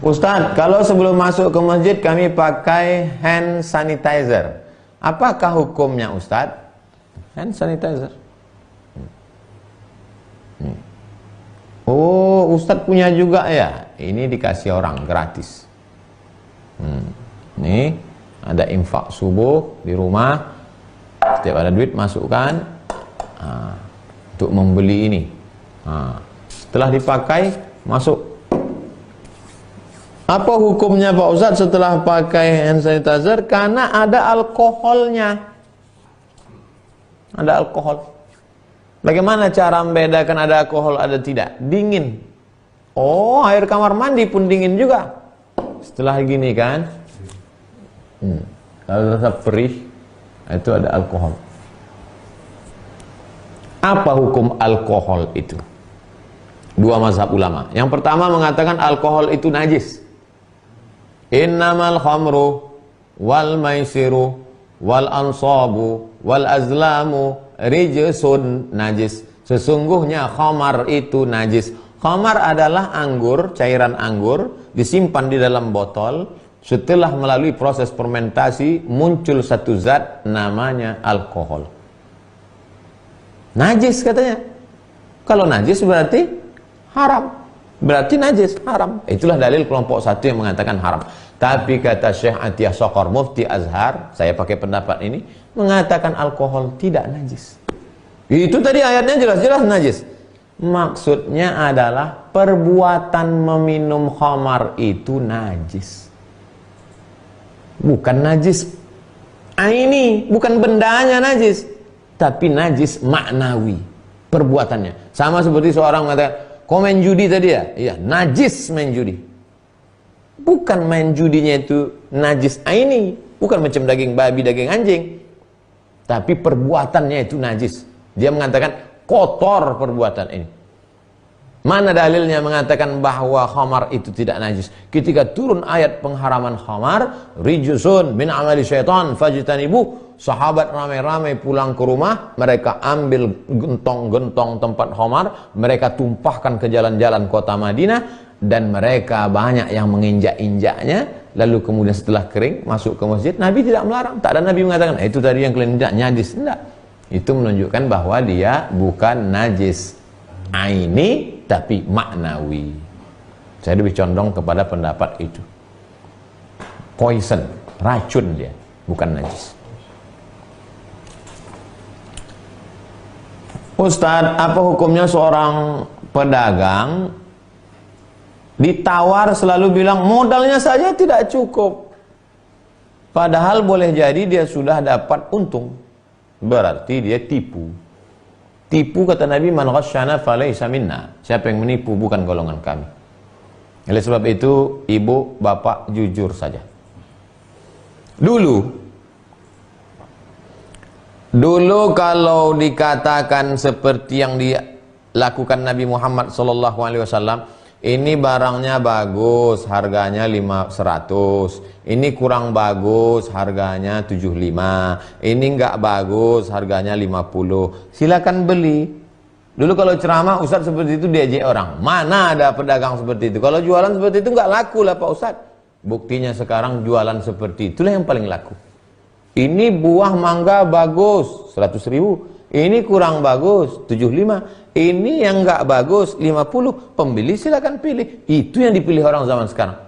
Ustadz, kalau sebelum masuk ke masjid kami pakai hand sanitizer, apakah hukumnya Ustadz? Hand sanitizer. Oh, Ustadz punya juga ya? Ini dikasih orang gratis. Nih, ada infak subuh di rumah. Setiap ada duit masukkan untuk membeli ini. Setelah dipakai, masuk. Apa hukumnya Pak Ustadz setelah pakai hand sanitizer? Karena ada alkoholnya. Ada alkohol. Bagaimana cara membedakan ada alkohol ada tidak? Dingin. Oh, air kamar mandi pun dingin juga. Setelah gini kan, kalau rasa perih, itu ada alkohol. Apa hukum alkohol itu? Dua mazhab ulama. Yang pertama mengatakan alkohol itu najis. Innamal khamru wal maisiru wal ansabu wal azlamu rijsun, najis. Sesungguhnya khamar itu najis. Khamar adalah anggur, cairan anggur disimpan di dalam botol. Setelah melalui proses fermentasi muncul satu zat namanya alkohol. Najis katanya. Kalau najis berarti haram. Berarti najis, haram. Itulah dalil kelompok satu yang mengatakan haram. Tapi kata Syekh Atiyah Sokor, Mufti Azhar, saya pakai pendapat ini, mengatakan alkohol tidak najis. Itu tadi ayatnya jelas-jelas najis. Maksudnya adalah perbuatan meminum khamar itu najis. Bukan najis aini, bukan bendanya najis, tapi najis maknawi, perbuatannya. Sama seperti seorang mengatakan, kau main judi tadi ya? Iya, najis main judi. Bukan main judinya itu najis aini, bukan macam daging babi, daging anjing, tapi perbuatannya itu najis. Dia mengatakan kotor perbuatan ini. Mana dalilnya mengatakan bahwa khamar itu tidak najis? Ketika turun ayat pengharaman khamar, rijsun min amali syaitan fajtanibu, sahabat ramai-ramai pulang ke rumah, mereka ambil gentong-gentong tempat khamar, mereka tumpahkan ke jalan-jalan kota Madinah, dan mereka banyak yang menginjak-injaknya. Lalu kemudian setelah kering masuk ke masjid, Nabi tidak melarang. Tak ada Nabi mengatakan itu tadi yang kalian tidak najis. Tidak. Itu menunjukkan bahwa dia bukan najis aini, tapi maknawi. Saya lebih condong kepada pendapat itu. Poison, racun dia, bukan najis. Ustadz, apa hukumnya seorang pedagang ditawar selalu bilang modalnya saja tidak cukup, padahal boleh jadi dia sudah dapat untung? Berarti dia tipu. Tipu kata Nabi, man ghasyana falaysa minna. Siapa yang menipu bukan golongan kami. Oleh sebab itu, ibu, bapak jujur saja. Dulu kalau dikatakan seperti yang dilakukan Nabi Muhammad SAW, ini barangnya bagus, harganya 100. Ini kurang bagus, harganya 75. Ini enggak bagus, harganya 50. Silakan beli. Dulu kalau ceramah Ustadz seperti itu diajak orang. Mana ada pedagang seperti itu? Kalau jualan seperti itu enggak laku lah Pak Ustadz. Buktinya sekarang jualan seperti itulah yang paling laku. Ini buah mangga bagus, 100.000. Ini kurang bagus, 75. Ini yang enggak bagus, 50. Pembeli silakan pilih. Itu yang dipilih orang zaman sekarang.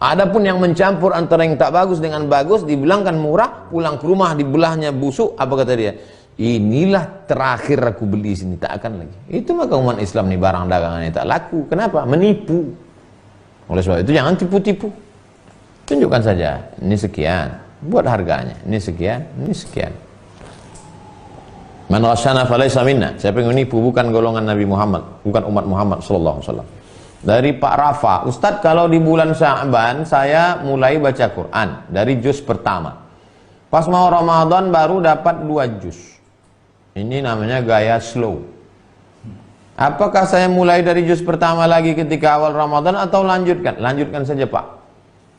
Adapun yang mencampur antara yang tak bagus dengan bagus, dibilangkan murah, pulang ke rumah dibelahnya busuk, apa kata dia? Inilah terakhir aku beli sini, tak akan lagi. Itu maka umat Islam nih barang dagangannya tak laku. Kenapa? Menipu. Oleh sebab itu jangan tipu-tipu. Tunjukkan saja, ini sekian, buat harganya, ini sekian, ini sekian. Man ghasyana falaysa minna. Siapa yang menipu bukan golongan Nabi Muhammad, bukan umat Muhammad sallallahu alaihi wasallam. Dari Pak Rafa, Ustadz, kalau di bulan Sya'ban saya mulai baca Quran dari juz pertama. Pas mau Ramadan baru dapat 2 juz. Ini namanya gaya slow. Apakah saya mulai dari juz pertama lagi ketika awal Ramadan atau lanjutkan? Lanjutkan saja Pak.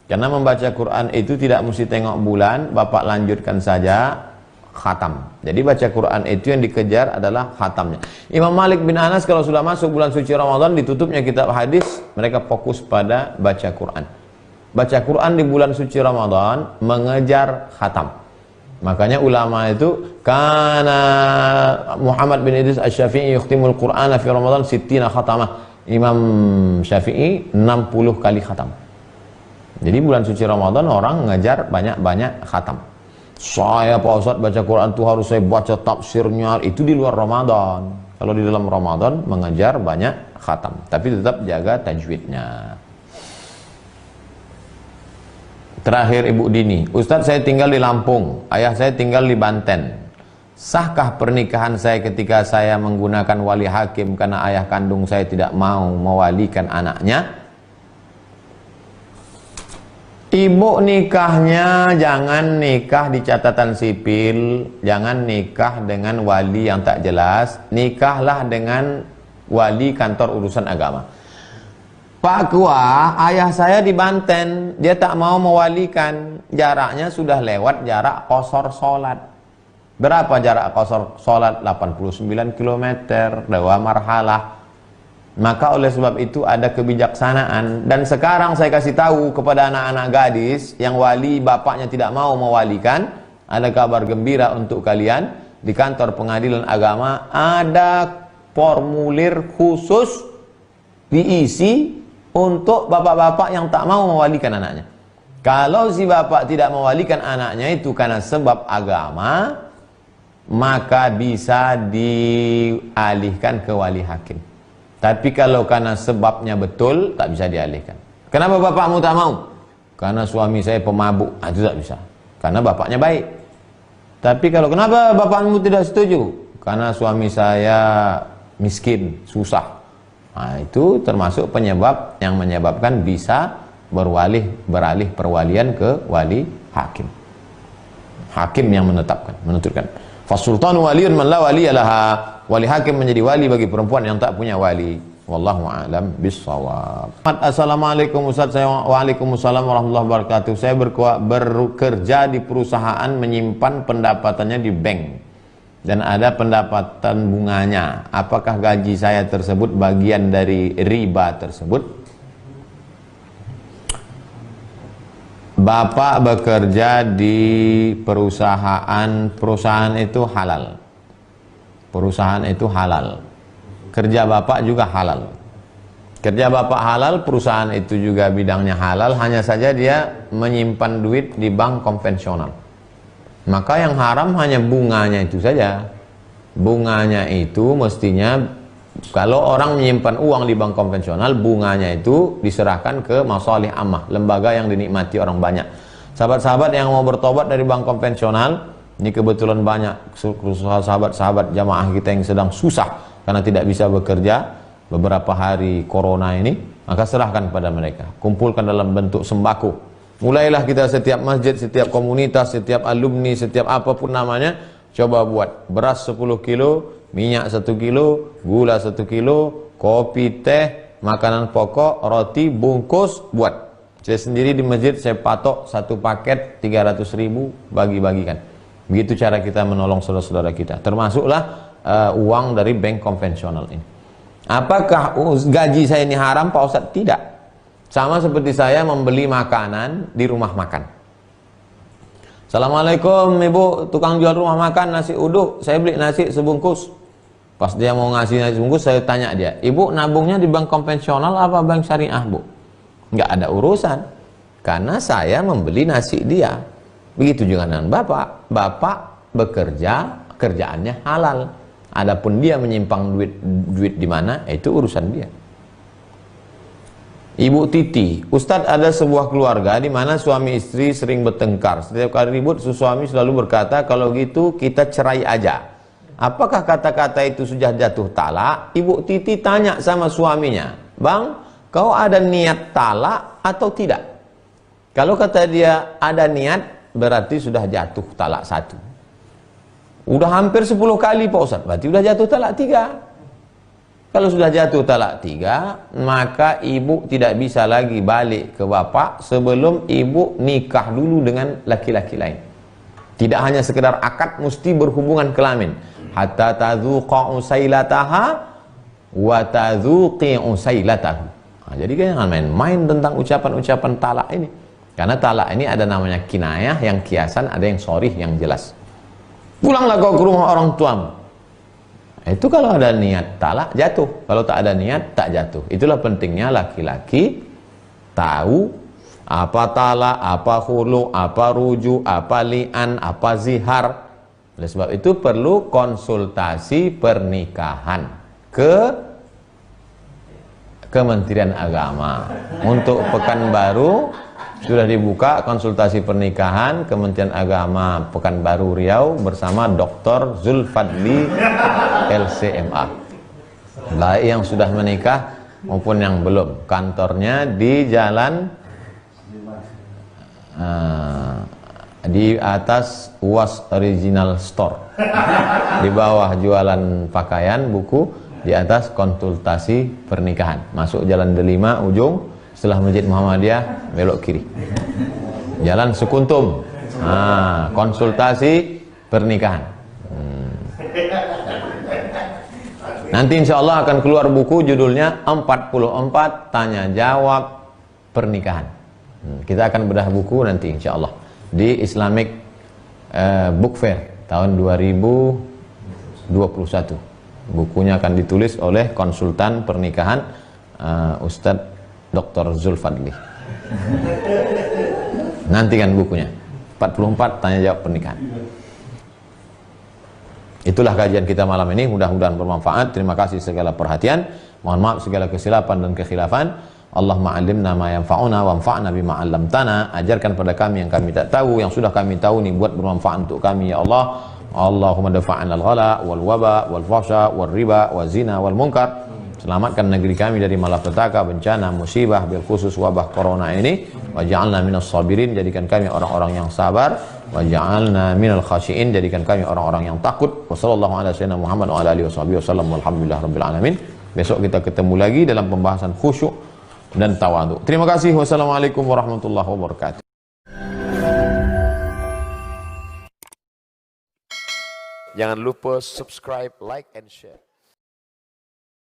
Karena membaca Quran itu tidak mesti tengok bulan, Bapak lanjutkan saja. khatam. Jadi baca Quran itu yang dikejar adalah khatamnya. Imam Malik bin Anas kalau sudah masuk bulan suci Ramadan, ditutupnya kitab hadis, mereka fokus pada baca Quran. Baca Quran di bulan suci Ramadan mengejar khatam. Makanya ulama itu, karena Muhammad bin Idris Asy-Syafi'i yukhtimul Qur'ana fi Ramadan 60 khatamah. Imam Syafi'i 60 kali khatam. Jadi bulan suci Ramadan orang ngejar banyak-banyak khatam. Saya Pak Ustadz baca Quran itu harus saya baca tafsirnya, itu di luar Ramadan. Kalau di dalam Ramadan mengejar banyak khatam, tapi tetap jaga tajwidnya. Terakhir Ibu Dini, Ustadz saya tinggal di Lampung, ayah saya tinggal di Banten. Sahkah pernikahan saya ketika saya menggunakan wali hakim karena ayah kandung saya tidak mau mewalikan anaknya? Ibu nikahnya jangan nikah di catatan sipil, jangan nikah dengan wali yang tak jelas, nikahlah dengan wali kantor urusan agama. Pak Kua, ayah saya di Banten, dia tak mau mewalikan, jaraknya sudah lewat jarak qasar sholat. Berapa jarak qasar sholat? 89 km, 2 marhalah. Maka oleh sebab itu ada kebijaksanaan. Dan sekarang saya kasih tahu kepada anak-anak gadis yang wali bapaknya tidak mau mewalikan, ada kabar gembira untuk kalian. Di kantor pengadilan agama ada formulir khusus diisi untuk bapak-bapak yang tak mau mewalikan anaknya. Kalau si bapak tidak mewalikan anaknya itu karena sebab agama, maka bisa dialihkan ke wali hakim. Tapi kalau karena sebabnya betul, tak bisa dialihkan. Kenapa bapakmu tak mau? Karena suami saya pemabuk. Itu tak bisa. Karena bapaknya baik. Tapi kalau kenapa bapakmu tidak setuju? Karena suami saya miskin, susah. Nah, itu termasuk penyebab yang menyebabkan bisa beralih perwalian ke wali hakim. Hakim yang menentukan. Fasultanu waliyun man la waliyalaha. Wali hakim menjadi wali bagi perempuan yang tak punya wali. Wallahu a'lam bissawab. Assalamualaikum Ustaz. Waalaikumsalam warahmatullahi wabarakatuh. Saya bekerja di perusahaan menyimpan pendapatannya di bank dan ada pendapatan bunganya. Apakah gaji saya tersebut bagian dari riba tersebut? Bapak bekerja di perusahaan itu halal. Perusahaan itu halal. Kerja bapak juga halal. Kerja bapak halal, perusahaan itu juga bidangnya halal, hanya saja dia menyimpan duit di bank konvensional. Maka yang haram hanya bunganya itu saja. Bunganya itu mestinya, kalau orang menyimpan uang di bank konvensional, bunganya itu diserahkan ke masalih ammah, lembaga yang dinikmati orang banyak. Sahabat-sahabat yang mau bertobat dari bank konvensional, ini kebetulan banyak sahabat-sahabat jamaah kita yang sedang susah karena tidak bisa bekerja beberapa hari corona ini, maka serahkan pada mereka, kumpulkan dalam bentuk sembako. Mulailah kita setiap masjid, setiap komunitas, setiap alumni, setiap apapun namanya, coba buat beras 10 kilo, minyak 1 kilo, gula 1 kilo, kopi, teh, makanan pokok, roti, bungkus, buat. Saya sendiri di masjid saya patok 1 paket 300.000, bagi-bagikan. Begitu cara kita menolong saudara-saudara kita. Termasuklah uang dari bank konvensional ini. Apakah gaji saya ini haram Pak Ustadz? Tidak. Sama seperti saya membeli makanan di rumah makan. Assalamualaikum Ibu, tukang jual rumah makan nasi uduk. Saya beli nasi sebungkus. Pas dia mau ngasih nasi sebungkus, saya tanya dia, Ibu nabungnya di bank konvensional apa bank syariah Bu? Nggak ada urusan. Karena saya membeli nasi dia. Begitu juga dengan bapak. Bapak bekerja, kerjaannya halal. Adapun dia menyimpang duit di mana, itu urusan dia. Ibu Titi, Ustadz, ada sebuah keluarga di mana suami istri sering bertengkar. Setiap kali ribut, suami selalu berkata, kalau gitu kita cerai aja. Apakah kata-kata itu sudah jatuh talak? Ibu Titi tanya sama suaminya, Bang, kau ada niat talak atau tidak? Kalau kata dia ada niat, berarti sudah jatuh talak 1. Udah hampir 10 kali Pak Ustadz, berarti udah jatuh talak 3. Kalau sudah jatuh talak 3, maka ibu tidak bisa lagi balik ke bapak sebelum ibu nikah dulu dengan laki-laki lain. Tidak hanya sekedar akad, mesti berhubungan kelamin. Hatta tadzuqa usailataha wa tadzuqi usailatahu. Nah, jadi jangan main-main tentang ucapan-ucapan talak ini. Karena talak ini ada namanya kinayah, yang kiasan, ada yang sharih, yang jelas. Pulanglah kau ke rumah orang tuamu. Itu kalau ada niat talak, jatuh. Kalau tak ada niat, tak jatuh. Itulah pentingnya laki-laki tahu apa talak, apa khulu, apa ruju, apa li'an, apa zihar. Oleh sebab itu perlu konsultasi pernikahan ke Kementerian Agama. Untuk Pekanbaru sudah dibuka konsultasi pernikahan Kementerian Agama Pekanbaru Riau bersama Dr. Zulfadli LCMA. Baik yang sudah menikah maupun yang belum. Kantornya di Jalan di atas UAS Original Store. Di bawah jualan pakaian, buku, di atas konsultasi pernikahan. Masuk Jalan Delima ujung, setelah Masjid Muhammadiyah belok kiri. Jalan Sukuntum. Konsultasi pernikahan. Nanti insya Allah akan keluar buku judulnya 44 Tanya Jawab Pernikahan. Kita akan bedah buku nanti insya Allah di Islamic Book Fair tahun 2021. Bukunya akan ditulis oleh konsultan pernikahan Ustadz Dr. Zulfadli. Nantikan bukunya 44 Tanya Jawab Pernikahan. Itulah kajian kita malam ini, mudah-mudahan bermanfaat. Terima kasih segala perhatian. Mohon maaf segala kesilapan dan kekhilafan. Allahumma 'allimna ma yanfa'una wanfa'na bima 'allamtana. Ajarkan pada kami yang kami tak tahu, yang sudah kami tahu ni buat bermanfaat untuk kami ya Allah. Allahumma dafa'na al-ghala wal waba wal fahsya wal riba wal zina wal munkar. Selamatkan negeri kami dari malapetaka, bencana, musibah, bil khusus wabah corona ini. Waj'alna minas sabirin, jadikan kami orang-orang yang sabar. Waj'alna minal khashiin, jadikan kami orang-orang yang takut. Wassallallahu ala sayyidina Muhammad wa ala alihi wasallam. Walhamdulillah rabbil alamin. Besok kita ketemu lagi dalam pembahasan khusyuk dan tawadhu. Terima kasih. Wassalamualaikum warahmatullahi wabarakatuh. Jangan lupa subscribe, like, and share.